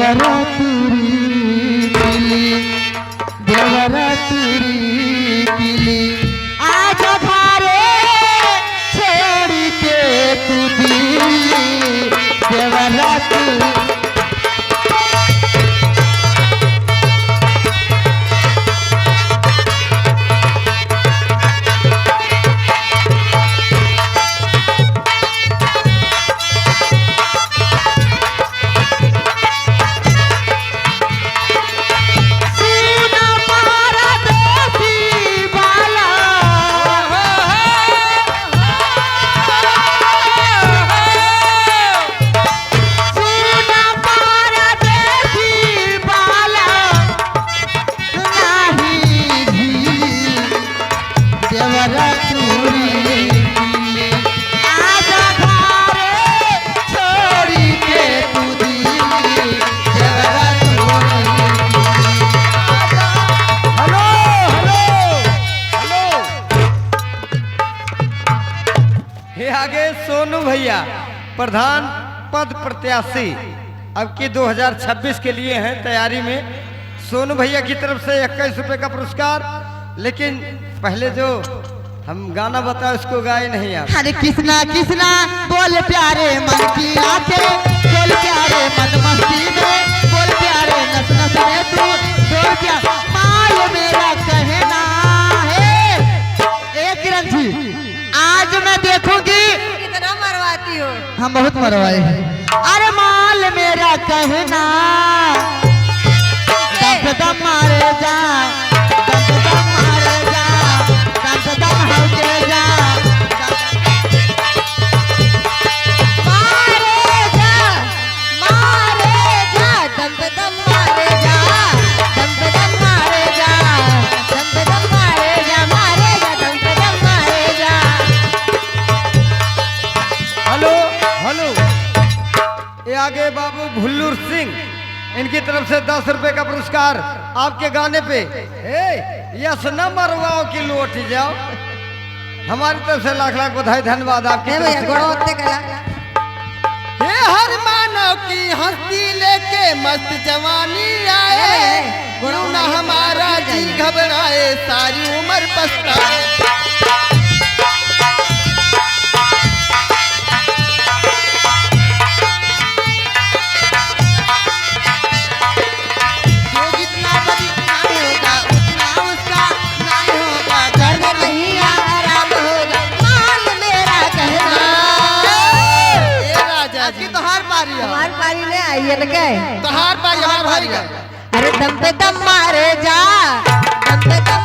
देवरात्रि किली देवरात्रि किली आज भारे छोड़ के तू दिली देवरात्रि आगे सोनू भैया प्रधान पद प्रत्याशी अब की 2026 के लिए हैं तैयारी में। सोनू भैया की तरफ से 21 रुपए का पुरस्कार। लेकिन पहले जो हम गाना बताओ उसको गाए नहीं आप। हरे कृष्णा कृष्णा बोल प्यारे मन की आंखें बोल प्यारे मन मस्ती में बोल प्यारे नस नस में तू बोल क्या माल मेरा कहना है। एक किरण जी आज मैं देखूंगी कितना मरवाती हो। हम बहुत मरवाए हैं। अरे माल मेरा कहना दम दम मारे जा दम दम मारे जा दम दम होके जा मारे जा दम पे दम मारे जा दम पे दम मारे जा दम पे दम मारे जा मारे जा दम पे दम मारे जा। हेलो हेलो ये आगे बाबू भुल्लूर सिंह इनकी तरफ से 10 रुपए का पुरस्कार आपके गाने पे। यस न मरवाओ कि लौट जाओ। हमारी तरफ से लाख लाख बधाई धन्यवाद आपके भैया गोड़ोते कला हे हर मानव की हंसी लेके मस्त जवानी आए गुरु ना हमारा जी घबराए सारी उम्र पछताए। हमार पारी ने आइए लगे तोहार पारी हमार भाई का। अरे दम पे दम मारे जा दम पे दम